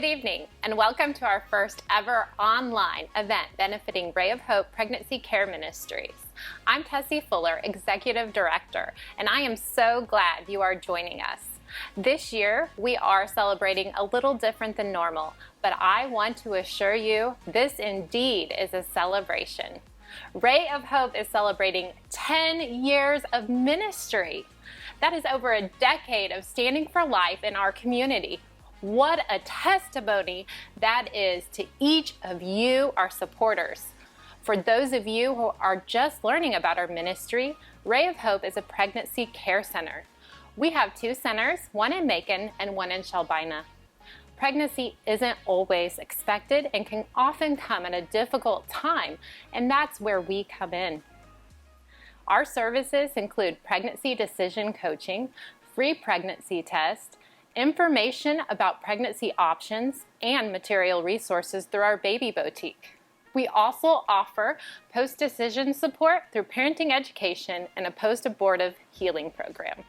Good evening, and welcome to our first ever online event benefiting Ray of Hope Pregnancy Care Ministries. I'm Tessie Fuller, Executive Director, and I am so glad you are joining us. This year, we are celebrating a little different than normal, but I want to assure you this indeed is a celebration. Ray of Hope is celebrating 10 years of ministry. That is over a decade of standing for life in our community. What a testimony that is to each of you, our supporters. For those of you who are just learning about our ministry, Ray of Hope is a pregnancy care center. We have two centers, one in Macon and one in Shelbina. Pregnancy isn't always expected and can often come at a difficult time, and that's where we come in. Our services include pregnancy decision coaching, free pregnancy tests, information about pregnancy options, and material resources through our baby boutique. We also offer post-decision support through parenting education and a post-abortive healing program.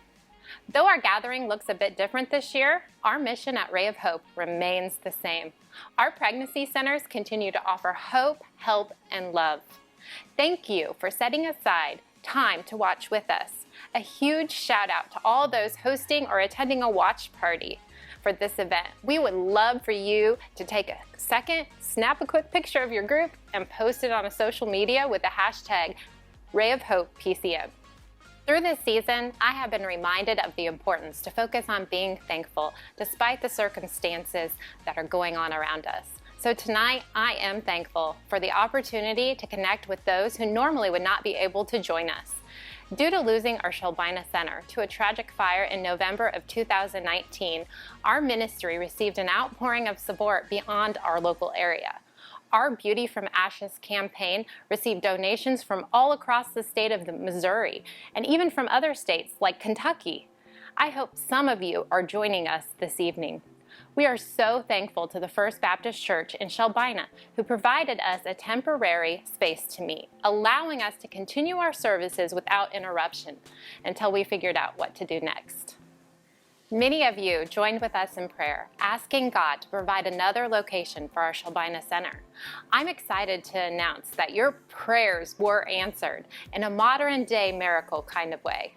Though our gathering looks a bit different this year, our mission at Ray of Hope remains the same. Our pregnancy centers continue to offer hope, help, and love. Thank you for setting aside time to watch with us. A huge shout out to all those hosting or attending a watch party for this event. We would love for you to take a second, snap a quick picture of your group, and post it on a social media with the hashtag RayofHopePCM. Through this season, I have been reminded of the importance to focus on being thankful despite the circumstances that are going on around us. So tonight, I am thankful for the opportunity to connect with those who normally would not be able to join us. Due to losing our Shelbina Center to a tragic fire in November of 2019, our ministry received an outpouring of support beyond our local area. Our Beauty from Ashes campaign received donations from all across the state of Missouri and even from other states like Kentucky. I hope some of you are joining us this evening. We are so thankful to the First Baptist Church in Shelbina, who provided us a temporary space to meet, allowing us to continue our services without interruption until we figured out what to do next. Many of you joined with us in prayer, asking God to provide another location for our Shelbina Center. I'm excited to announce that your prayers were answered in a modern-day miracle kind of way.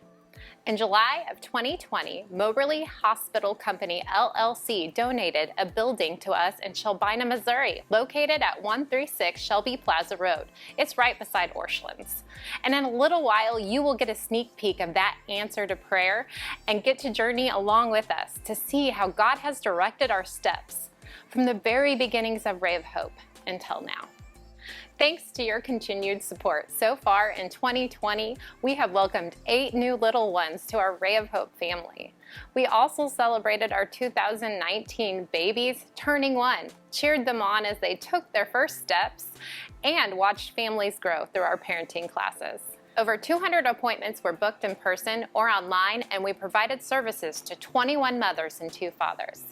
In July of 2020, Moberly Hospital Company, LLC donated a building to us in Shelbina, Missouri, located at 136 Shelby Plaza Road. It's right beside Orscheln's. And in a little while, you will get a sneak peek of that answer to prayer and get to journey along with us to see how God has directed our steps from the very beginnings of Ray of Hope until now. Thanks to your continued support. So far in 2020, we have welcomed 8 new little ones to our Ray of Hope family. We also celebrated our 2019 babies turning 1, cheered them on as they took their first steps, and watched families grow through our parenting classes. Over 200 appointments were booked in person or online, and we provided services to 21 mothers and 2 fathers.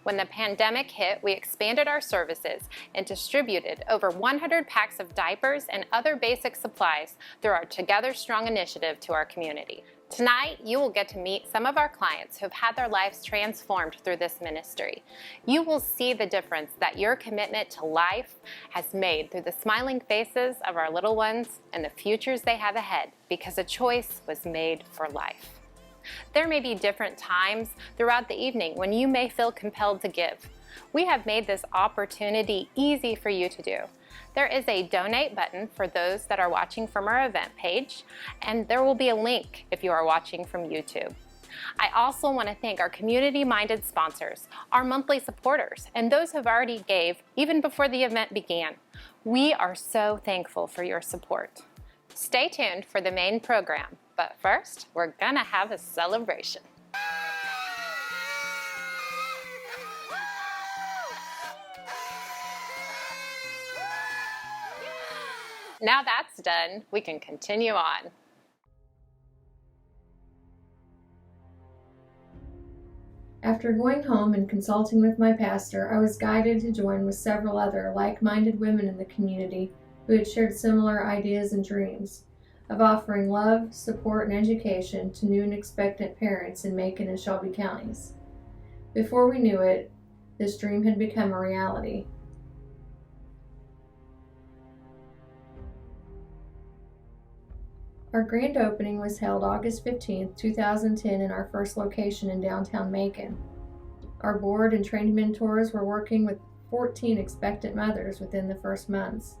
When the pandemic hit, we expanded our services and distributed over 100 packs of diapers and other basic supplies through our Together Strong initiative to our community. Tonight, you will get to meet some of our clients who have had their lives transformed through this ministry. You will see the difference that your commitment to life has made through the smiling faces of our little ones and the futures they have ahead, because a choice was made for life. There may be different times throughout the evening when you may feel compelled to give. We have made this opportunity easy for you to do. There is a donate button for those that are watching from our event page, and there will be a link if you are watching from YouTube. I also want to thank our community-minded sponsors, our monthly supporters, and those who have already gave even before the event began. We are so thankful for your support. Stay tuned for the main program, but first, we're gonna have a celebration. Now that's done, we can continue on. After going home and consulting with my pastor, I was guided to join with several other like-minded women in the community who had shared similar ideas and dreams of offering love, support, and education to new and expectant parents in Macon and Shelby counties. Before we knew it, this dream had become a reality. Our grand opening was held August 15, 2010 in our first location in downtown Macon. Our board and trained mentors were working with 14 expectant mothers within the first months.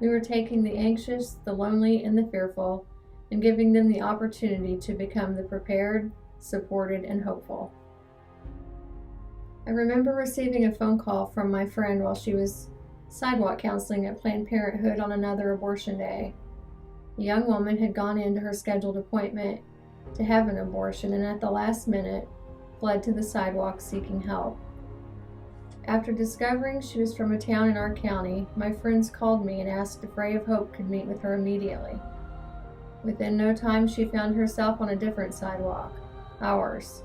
We were taking the anxious, the lonely, and the fearful, and giving them the opportunity to become the prepared, supported, and hopeful. I remember receiving a phone call from my friend while she was sidewalk counseling at Planned Parenthood on another abortion day. A young woman had gone into her scheduled appointment to have an abortion and at the last minute fled to the sidewalk seeking help. After discovering she was from a town in our county, my friends called me and asked if Ray of Hope could meet with her immediately. Within no time, she found herself on a different sidewalk, ours,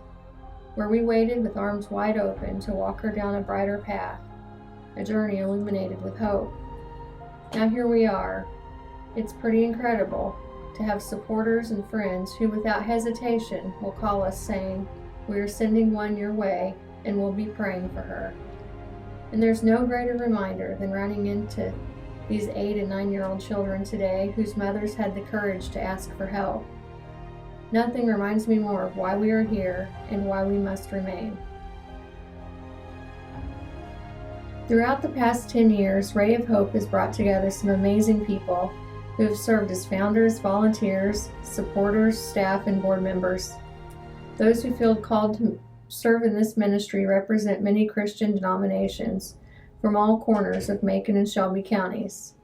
where we waited with arms wide open to walk her down a brighter path, a journey illuminated with hope. Now here we are. It's pretty incredible to have supporters and friends who without hesitation will call us saying, "We are sending one your way and we'll be praying for her." And there's no greater reminder than running into these 8 and 9-year-old children today whose mothers had the courage to ask for help. Nothing reminds me more of why we are here and why we must remain. Throughout the past 10 years, Ray of Hope has brought together some amazing people who have served as founders, volunteers, supporters, staff, and board members. Those who feel called to serve in this ministry represent many Christian denominations from all corners of Macon and Shelby counties.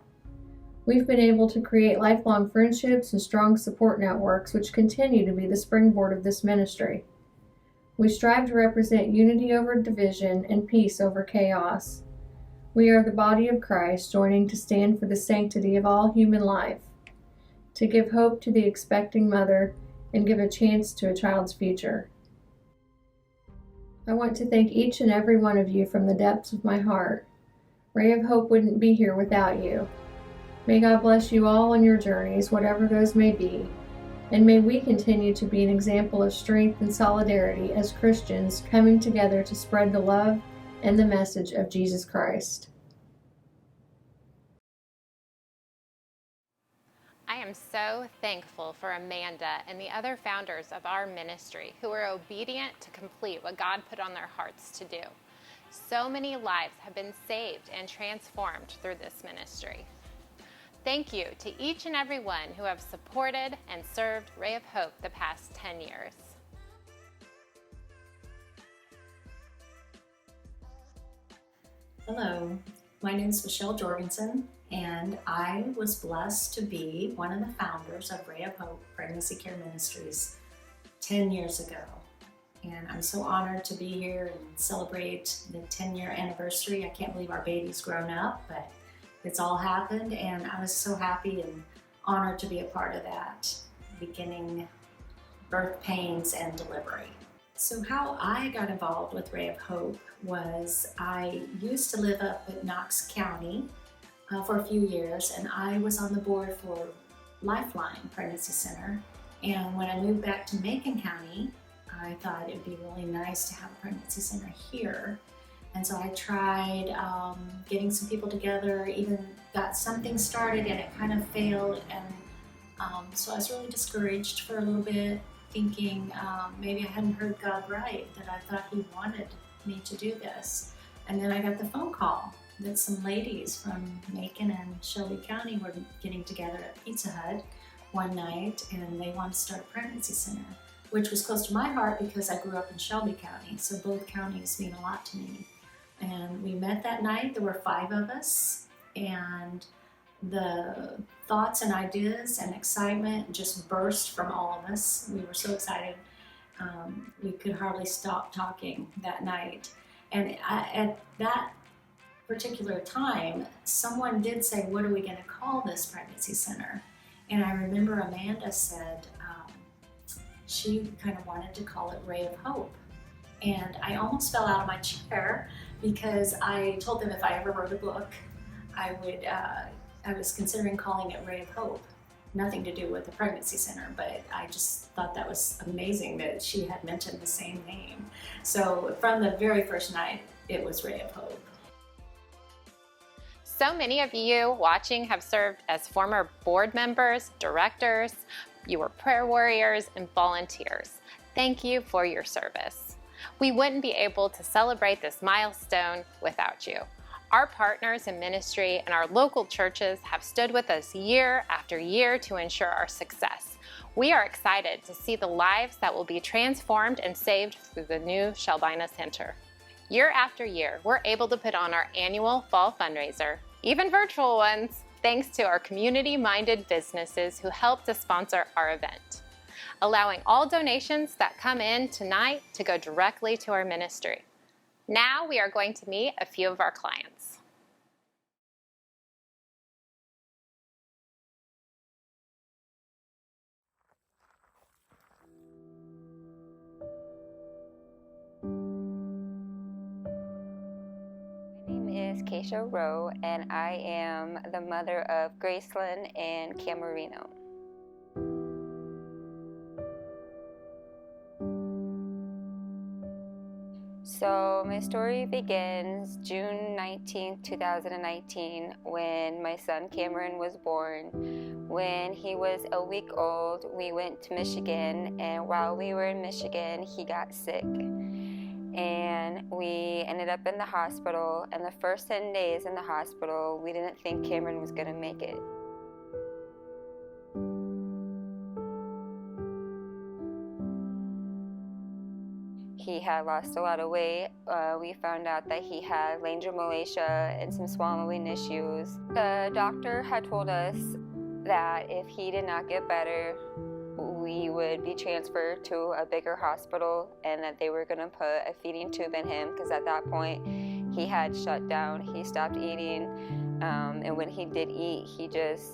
We've been able to create lifelong friendships and strong support networks which continue to be the springboard of this ministry. We strive to represent unity over division and peace over chaos. We are the body of Christ, joining to stand for the sanctity of all human life, to give hope to the expecting mother and give a chance to a child's future. I want to thank each and every one of you from the depths of my heart. Ray of Hope wouldn't be here without you. May God bless you all on your journeys, whatever those may be, and may we continue to be an example of strength and solidarity as Christians coming together to spread the love and the message of Jesus Christ. I am so thankful for Amanda and the other founders of our ministry who were obedient to complete what God put on their hearts to do. So many lives have been saved and transformed through this ministry. Thank you to each and every one who have supported and served Ray of Hope the past 10 years. Hello, my name is Michelle Jorgensen, and I was blessed to be one of the founders of Ray of Hope Pregnancy Care Ministries 10 years ago. And I'm so honored to be here and celebrate the 10-year anniversary. I can't believe our baby's grown up, but it's all happened, and I was so happy and honored to be a part of that, beginning birth pains and delivery. So how I got involved with Ray of Hope was I used to live up in Knox County for a few years, and I was on the board for Lifeline Pregnancy Center. And when I moved back to Macon County, I thought it would be really nice to have a pregnancy center here. And so I tried getting some people together, even got something started, and it kind of failed. And so I was really discouraged for a little bit, thinking maybe I hadn't heard God right, that I thought He wanted me to do this. And then I got the phone call that some ladies from Macon and Shelby County were getting together at Pizza Hut one night, and they wanted to start a pregnancy center, which was close to my heart because I grew up in Shelby County, so both counties mean a lot to me. And we met that night. There were 5 of us, and the thoughts and ideas and excitement just burst from all of us. We were so excited. We could hardly stop talking that night. And at that particular time, someone did say, "What are we going to call this pregnancy center?" And I remember Amanda said she kind of wanted to call it Ray of Hope. And I almost fell out of my chair because I told them if I ever wrote a book, I was considering calling it Ray of Hope. Nothing to do with the pregnancy center, but I just thought that was amazing that she had mentioned the same name. So from the very first night, it was Ray of Hope. So many of you watching have served as former board members, directors, you were prayer warriors, and volunteers. Thank you for your service. We wouldn't be able to celebrate this milestone without you. Our partners in ministry and our local churches have stood with us year after year to ensure our success. We are excited to see the lives that will be transformed and saved through the new Shelbina Center. Year after year, we're able to put on our annual fall fundraiser, even virtual ones, thanks to our community-minded businesses who help to sponsor our event, allowing all donations that come in tonight to go directly to our ministry. Now we are going to meet a few of our clients. My name is Keisha Rowe, and I am the mother of Gracelyn and Camarino. So my story begins June 19th, 2019, when my son Cameron was born. When he was a week old, we went to Michigan, and while we were in Michigan, he got sick. And we ended up in the hospital, and the first 10 days in the hospital, we didn't think Cameron was going to make it. He had lost a lot of weight. We found out that he had laryngomalacia and some swallowing issues. The doctor had told us that if he did not get better, we would be transferred to a bigger hospital, and that they were going to put a feeding tube in him, because at that point he had shut down. He stopped eating, and when he did eat, he just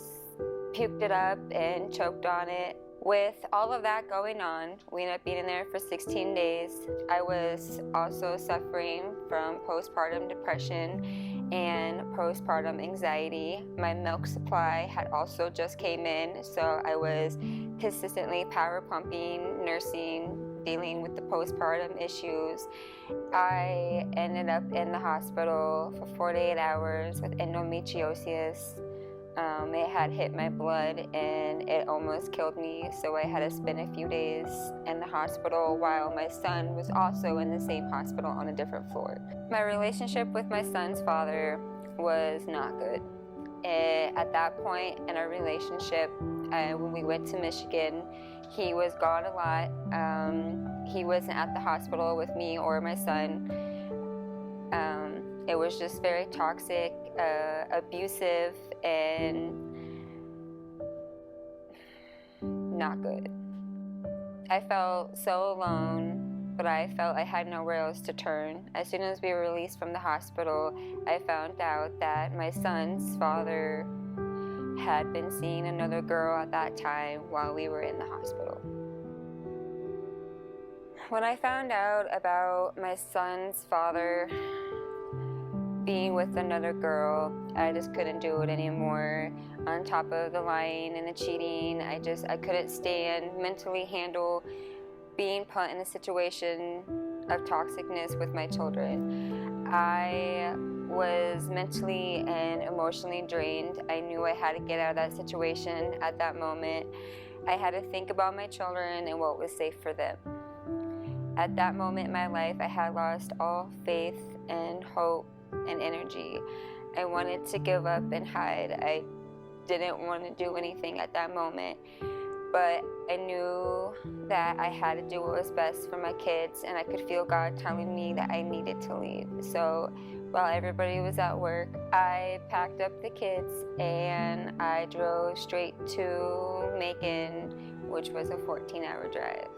puked it up and choked on it. With all of that going on, we ended up being in there for 16 days. I was also suffering from postpartum depression and postpartum anxiety. My milk supply had also just came in, so I was consistently power pumping, nursing, dealing with the postpartum issues. I ended up in the hospital for 48 hours with endometriosis. It had hit my blood and it almost killed me, so I had to spend a few days in the hospital while my son was also in the same hospital on a different floor. My relationship with my son's father was not good. At that point in our relationship, when we went to Michigan, he was gone a lot. He wasn't at the hospital with me or my son. It was just very toxic, abusive, and not good. I felt so alone, but I felt I had nowhere else to turn. As soon as we were released from the hospital, I found out that my son's father had been seeing another girl at that time while we were in the hospital. When I found out about my son's father being with another girl, I just couldn't do it anymore. On top of the lying and the cheating, I couldn't stand, mentally handle being put in a situation of toxicness with my children. I was mentally and emotionally drained. I knew I had to get out of that situation at that moment. I had to think about my children and what was safe for them. At that moment in my life, I had lost all faith and hope and energy. I wanted to give up and hide. I didn't want to do anything at that moment, but I knew that I had to do what was best for my kids, and I could feel God telling me that I needed to leave. So while everybody was at work, I packed up the kids and I drove straight to Macon, which was a 14-hour drive.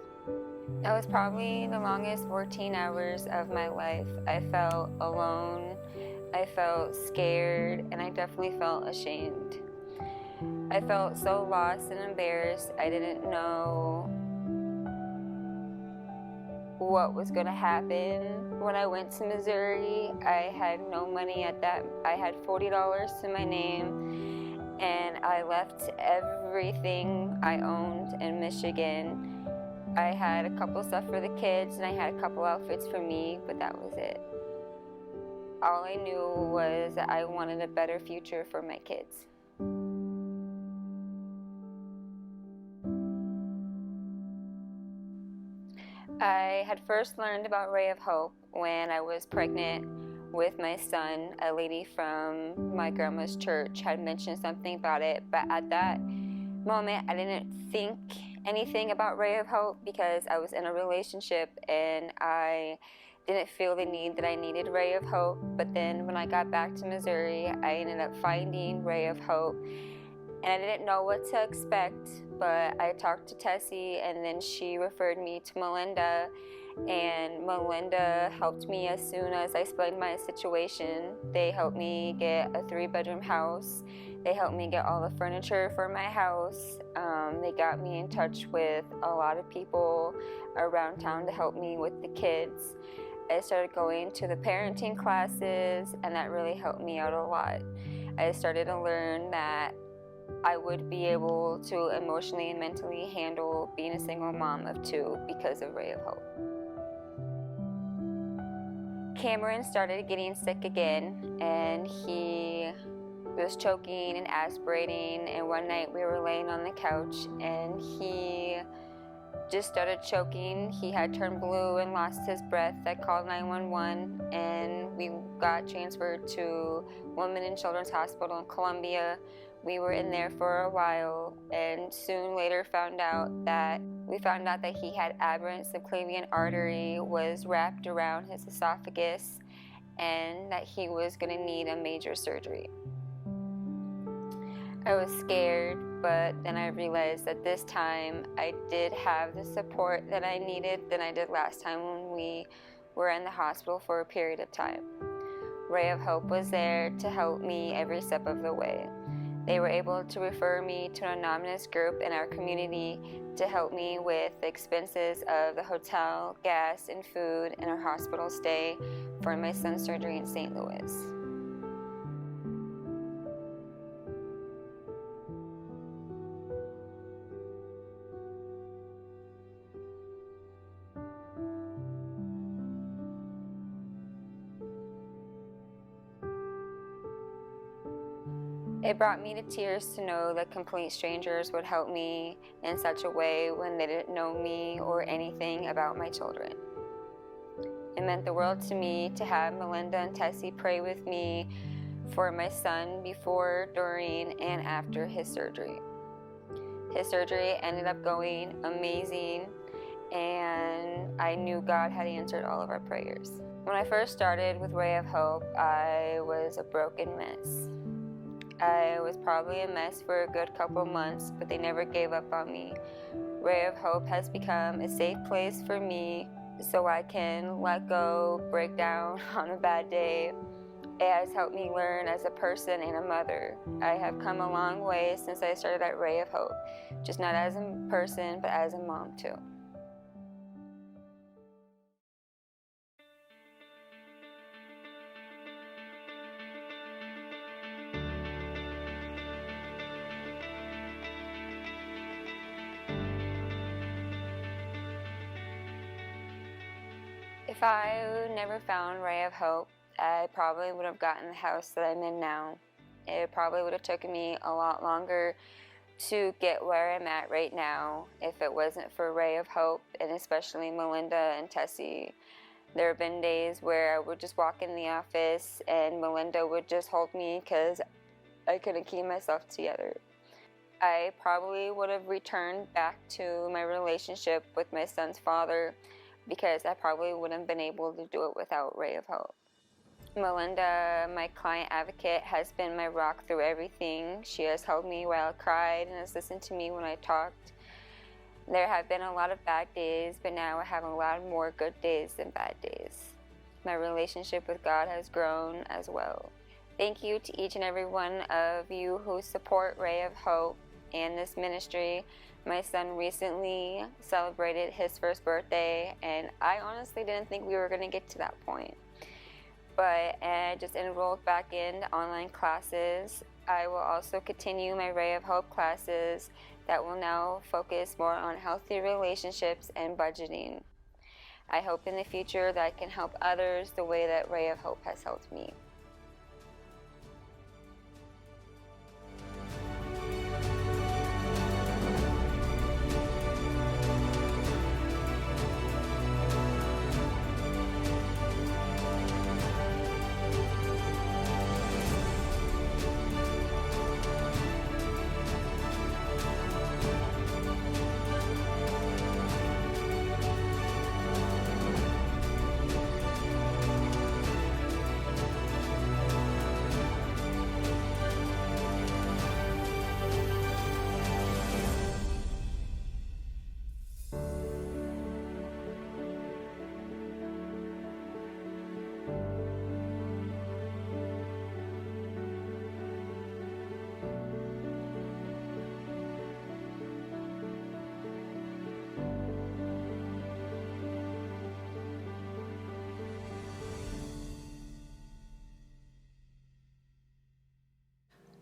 That was probably the longest 14 hours of my life. I felt alone, I felt scared, and I definitely felt ashamed. I felt so lost and embarrassed. I didn't know what was going to happen. When I went to Missouri, I had no money at that. I had $40 to my name, and I left everything I owned in Michigan. I had a couple stuff for the kids, and I had a couple outfits for me, but that was it. All I knew was that I wanted a better future for my kids. I had first learned about Ray of Hope when I was pregnant with my son. A lady from my grandma's church had mentioned something about it, but at that moment I didn't think anything about Ray of Hope because I was in a relationship and I didn't feel the need that I needed Ray of Hope. But then when I got back to Missouri, I ended up finding Ray of Hope, and I didn't know what to expect, but I talked to Tessie, and then she referred me to Melinda, and Melinda helped me as soon as I explained my situation. They helped me get a 3-bedroom house. They helped me get all the furniture for my house. They got me in touch with a lot of people around town to help me with the kids. I started going to the parenting classes, and that really helped me out a lot. I started to learn that I would be able to emotionally and mentally handle being a single mom of 2 because of Ray of Hope. Cameron started getting sick again, and he was choking and aspirating, and one night we were laying on the couch and he just started choking. He had turned blue and lost his breath. I called 911 and we got transferred to Women and Children's Hospital in Columbia. We were in there for a while and soon later found out that he had aberrant subclavian artery was wrapped around his esophagus and that he was going to need a major surgery. I was scared, but then I realized that this time I did have the support that I needed than I did last time when we were in the hospital for a period of time. Ray of Hope was there to help me every step of the way. They were able to refer me to an anonymous group in our community to help me with the expenses of the hotel, gas, and food in our hospital stay for my son's surgery in St. Louis. It brought me to tears to know that complete strangers would help me in such a way when they didn't know me or anything about my children. It meant the world to me to have Melinda and Tessie pray with me for my son before, during, and after his surgery. His surgery ended up going amazing, and I knew God had answered all of our prayers. When I first started with Ray of Hope, I was a broken mess. I was probably a mess for a good couple months, but they never gave up on me. Ray of Hope has become a safe place for me so I can let go, break down on a bad day. It has helped me learn as a person and a mother. I have come a long way since I started at Ray of Hope, just not as a person, but as a mom too. If I never found Ray of Hope, I probably would have gotten the house that I'm in now. It probably would have taken me a lot longer to get where I'm at right now if it wasn't for Ray of Hope, and especially Melinda and Tessie. There have been days where I would just walk in the office and Melinda would just hold me because I couldn't keep myself together. I probably would have returned back to my relationship with my son's father because I probably wouldn't have been able to do it without Ray of Hope. Melinda, my client advocate, has been my rock through everything. She has held me while I cried and has listened to me when I talked. There have been a lot of bad days, but now I have a lot more good days than bad days. My relationship with God has grown as well. Thank you to each and every one of you who support Ray of Hope and this ministry. My son recently celebrated his first birthday, and I honestly didn't think we were going to get to that point. But I just enrolled back in online classes. I will also continue my Ray of Hope classes that will now focus more on healthy relationships and budgeting. I hope in the future that I can help others the way that Ray of Hope has helped me.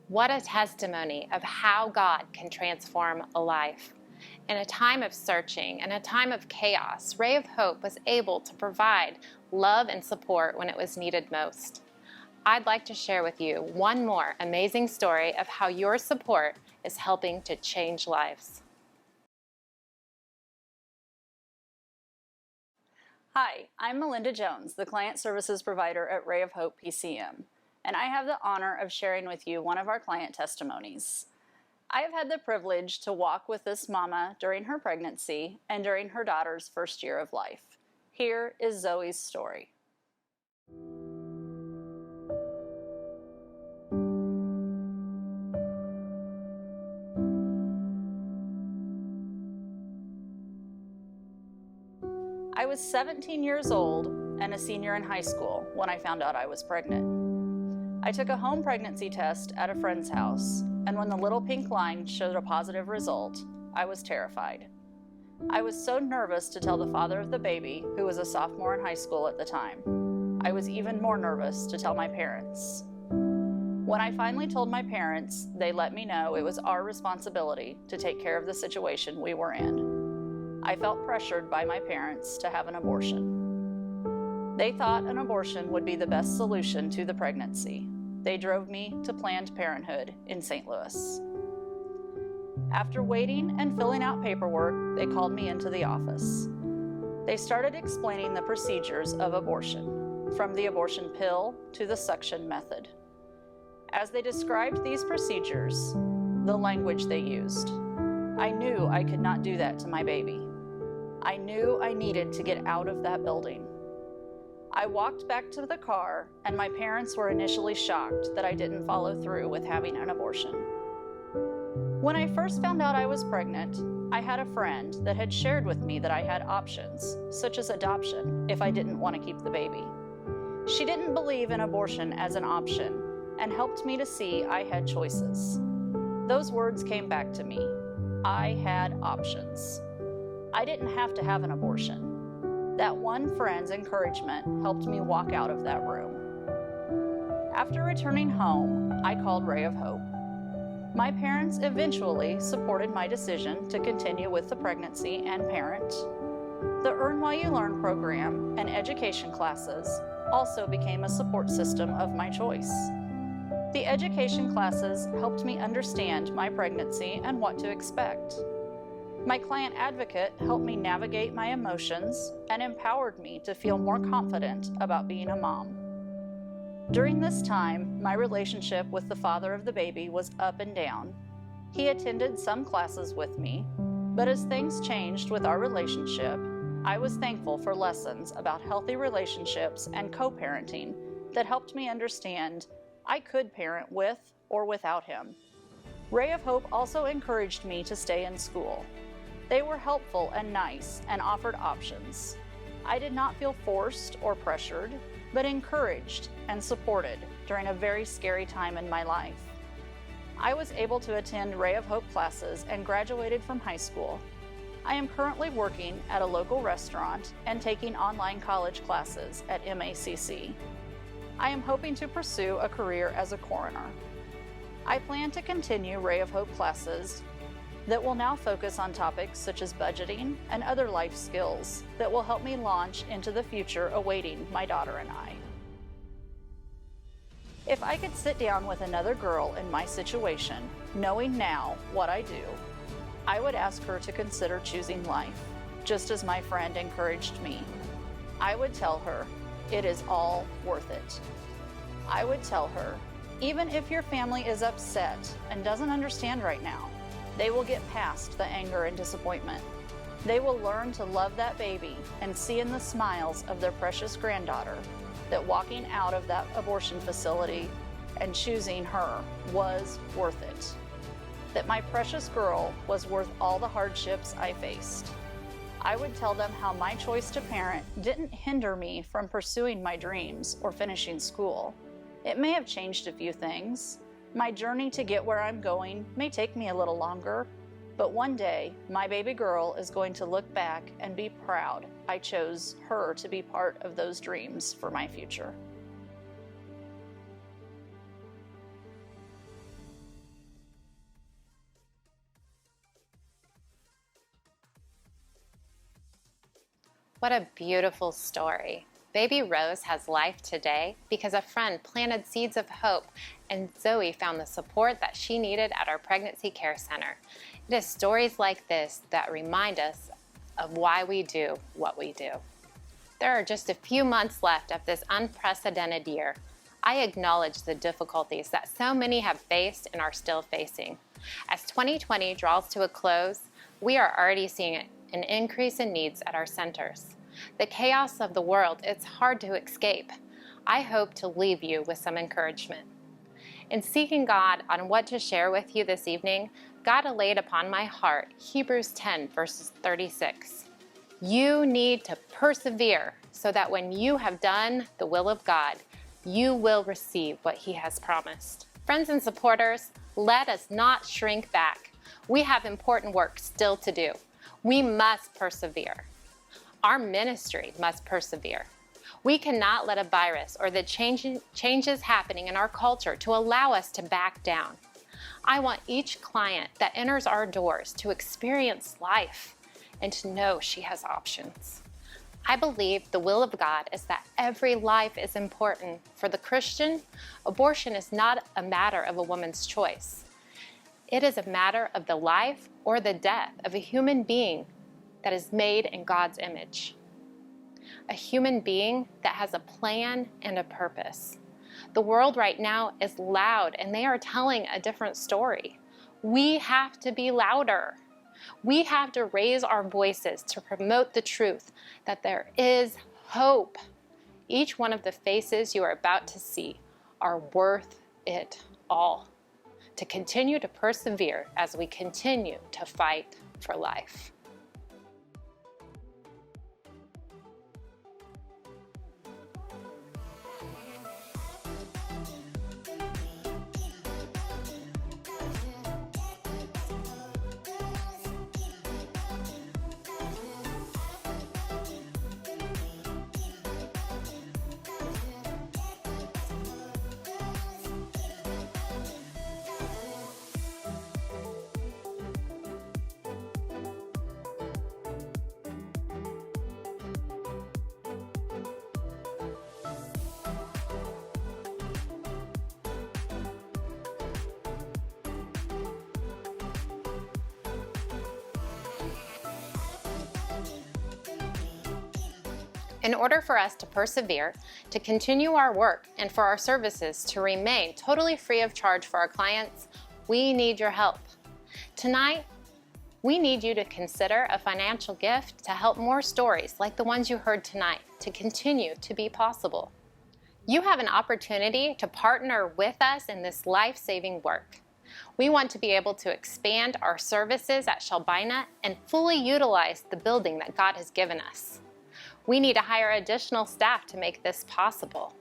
What a testimony of how God can transform a life. In a time of searching and a time of chaos, Ray of Hope was able to provide love and support when it was needed most. I'd like to share with you one more amazing story of how your support is helping to change lives. Hi, I'm Melinda Jones, the Client Services Provider at Ray of Hope PCM, and I have the honor of sharing with you one of our client testimonies. I have had the privilege to walk with this mama during her pregnancy and during her daughter's first year of life. Here is Zoe's story. I was 17 years old and a senior in high school when I found out I was pregnant. I took a home pregnancy test at a friend's house, and when the little pink line showed a positive result, I was terrified. I was so nervous to tell the father of the baby, who was a sophomore in high school at the time. I was even more nervous to tell my parents. When I finally told my parents, they let me know it was our responsibility to take care of the situation we were in. I felt pressured by my parents to have an abortion. They thought an abortion would be the best solution to the pregnancy. They drove me to Planned Parenthood in St. Louis. After waiting and filling out paperwork, they called me into the office. They started explaining the procedures of abortion, from the abortion pill to the suction method. As they described these procedures, the language they used, I knew I could not do that to my baby. I knew I needed to get out of that building. I walked back to the car, and my parents were initially shocked that I didn't follow through with having an abortion. When I first found out I was pregnant, I had a friend that had shared with me that I had options, such as adoption, if I didn't want to keep the baby. She didn't believe in abortion as an option and helped me to see I had choices. Those words came back to me. I had options. I didn't have to have an abortion. That one friend's encouragement helped me walk out of that room. After returning home, I called Ray of Hope. My parents eventually supported my decision to continue with the pregnancy and parent. The Earn While You Learn program and education classes also became a support system of my choice. The education classes helped me understand my pregnancy and what to expect. My client advocate helped me navigate my emotions and empowered me to feel more confident about being a mom. During this time, my relationship with the father of the baby was up and down. He attended some classes with me, but as things changed with our relationship, I was thankful for lessons about healthy relationships and co-parenting that helped me understand I could parent with or without him. Ray of Hope also encouraged me to stay in school. They were helpful and nice and offered options. I did not feel forced or pressured, but encouraged and supported during a very scary time in my life. I was able to attend Ray of Hope classes and graduated from high school. I am currently working at a local restaurant and taking online college classes at MACC. I am hoping to pursue a career as a coroner. I plan to continue Ray of Hope classes that will now focus on topics such as budgeting and other life skills that will help me launch into the future awaiting my daughter and I. If I could sit down with another girl in my situation, knowing now what I do, I would ask her to consider choosing life, just as my friend encouraged me. I would tell her, it is all worth it. I would tell her, even if your family is upset and doesn't understand right now, they will get past the anger and disappointment. They will learn to love that baby and see in the smiles of their precious granddaughter that walking out of that abortion facility and choosing her was worth it. That my precious girl was worth all the hardships I faced. I would tell them how my choice to parent didn't hinder me from pursuing my dreams or finishing school. It may have changed a few things. My journey to get where I'm going may take me a little longer, but one day my baby girl is going to look back and be proud I chose her to be part of those dreams for my future. What a beautiful story. Baby Rose has life today because a friend planted seeds of hope and Zoe found the support that she needed at our pregnancy care center. It is stories like this that remind us of why we do what we do. There are just a few months left of this unprecedented year. I acknowledge the difficulties that so many have faced and are still facing. As 2020 draws to a close, we are already seeing an increase in needs at our centers. The chaos of the world, it's hard to escape. I hope to leave you with some encouragement. In seeking God on what to share with you this evening, God laid upon my heart Hebrews 10 verses 36. You need to persevere so that when you have done the will of God, you will receive what He has promised. Friends and supporters, let us not shrink back. We have important work still to do. We must persevere. Our ministry must persevere. We cannot let a virus or the changes happening in our culture to allow us to back down. I want each client that enters our doors to experience life and to know she has options. I believe the will of God is that every life is important. For the Christian, abortion is not a matter of a woman's choice. It is a matter of the life or the death of a human being that is made in God's image. A human being that has a plan and a purpose. The world right now is loud and they are telling a different story. We have to be louder. We have to raise our voices to promote the truth that there is hope. Each one of the faces you are about to see are worth it all. To continue to persevere as we continue to fight for life. In order for us to persevere, to continue our work, and for our services to remain totally free of charge for our clients, we need your help. Tonight, we need you to consider a financial gift to help more stories like the ones you heard tonight to continue to be possible. You have an opportunity to partner with us in this life-saving work. We want to be able to expand our services at Shelbina and fully utilize the building that God has given us. We need to hire additional staff to make this possible.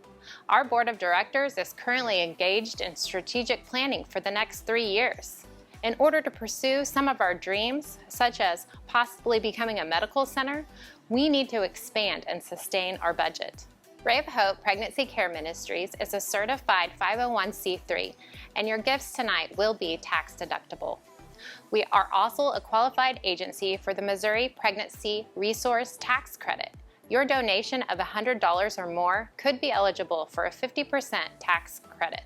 Our board of directors is currently engaged in strategic planning for the next 3 years. In order to pursue some of our dreams, such as possibly becoming a medical center, we need to expand and sustain our budget. Ray of Hope Pregnancy Care Ministries is a certified 501c3, and your gifts tonight will be tax deductible. We are also a qualified agency for the Missouri Pregnancy Resource Tax Credit. Your donation of $100 or more could be eligible for a 50% tax credit.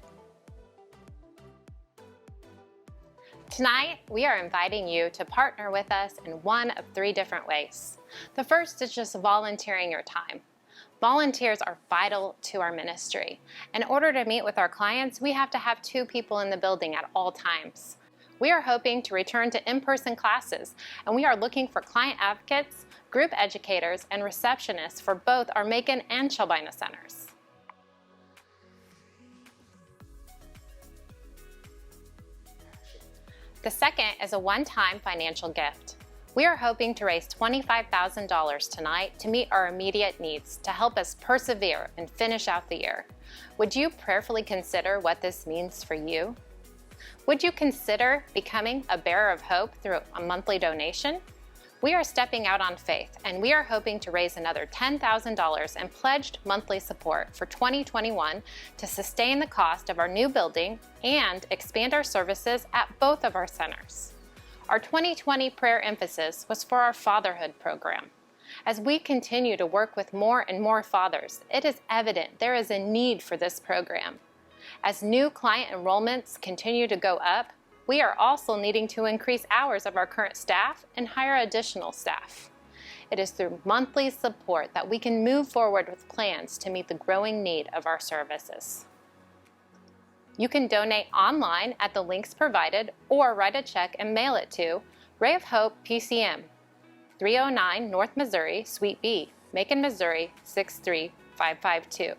Tonight, we are inviting you to partner with us in one of 3 different ways. The first is just volunteering your time. Volunteers are vital to our ministry. In order to meet with our clients, we have to have 2 people in the building at all times. We are hoping to return to in-person classes, and we are looking for client advocates, group educators, and receptionists for both our Macon and Shelbina centers. The second is a one-time financial gift. We are hoping to raise $25,000 tonight to meet our immediate needs to help us persevere and finish out the year. Would you prayerfully consider what this means for you? Would you consider becoming a bearer of hope through a monthly donation? We are stepping out on faith, and we are hoping to raise another $10,000 in pledged monthly support for 2021 to sustain the cost of our new building and expand our services at both of our centers. Our 2020 prayer emphasis was for our fatherhood program. As we continue to work with more and more fathers, it is evident there is a need for this program. As new client enrollments continue to go up, we are also needing to increase hours of our current staff and hire additional staff. It is through monthly support that we can move forward with plans to meet the growing need of our services. You can donate online at the links provided or write a check and mail it to Ray of Hope PCM, 309 North Missouri, Suite B, Macon, Missouri 63552.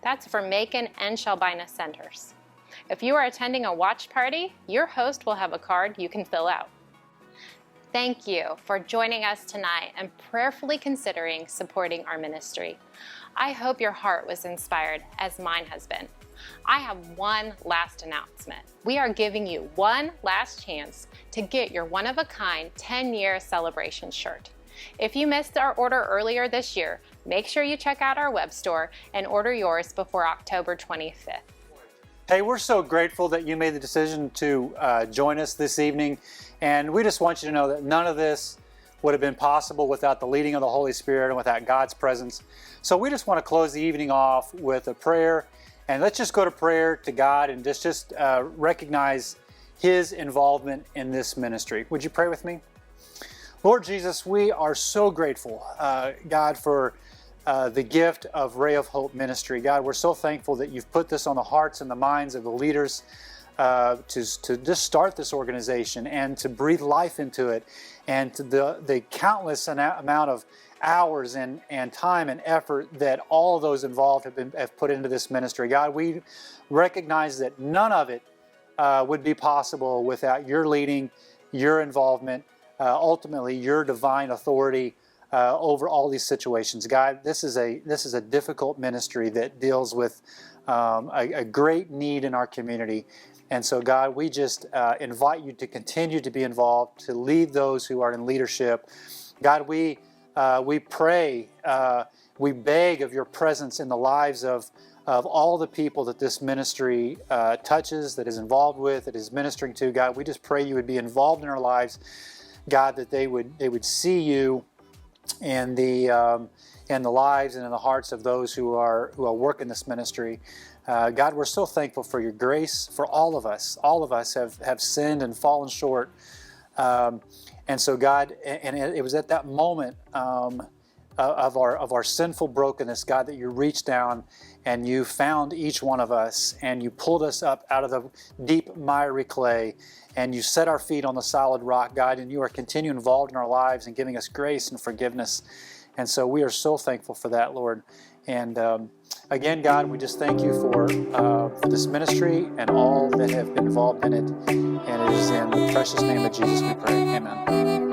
That's for Macon and Shelbina centers. If you are attending a watch party, your host will have a card you can fill out. Thank you for joining us tonight and prayerfully considering supporting our ministry. I hope your heart was inspired as mine has been. I have one last announcement. We are giving you one last chance to get your one-of-a-kind 10-year celebration shirt. If you missed our order earlier this year, make sure you check out our web store and order yours before October 25th. Hey, we're so grateful that you made the decision to join us this evening, and we just want you to know that none of this would have been possible without the leading of the Holy Spirit and without God's presence. So we just want to close the evening off with a prayer, and let's just go to prayer to God and just recognize His involvement in this ministry. Would you pray with me? Lord Jesus, we are so grateful, God, for the gift of Ray of Hope Ministry. God, we're so thankful that you've put this on the hearts and the minds of the leaders to just start this organization and to breathe life into it, and to the countless amount of hours and time and effort that all those involved have put into this ministry. God, we recognize that none of it would be possible without your leading, your involvement, ultimately your divine authority over all these situations. God, this is a difficult ministry that deals with a great need in our community. And so, God, we just invite you to continue to be involved, to lead those who are in leadership. God, we pray, we beg of your presence in the lives of all the people that this ministry touches, that is involved with, that is ministering to. God, we just pray you would be involved in our lives, God, that they would see you in the lives and in the hearts of those who are working this ministry. God, we're so thankful for your grace for all of us. All of us have sinned and fallen short. And so, God, and it was at that moment of our sinful brokenness, God, that you reached down and you found each one of us and you pulled us up out of the deep miry clay and you set our feet on the solid rock, God, and you are continuing involved in our lives and giving us grace and forgiveness. And so we are so thankful for that, Lord. And again, God, we just thank you for this ministry and all that have been involved in it. And it is in the precious name of Jesus we pray. Amen.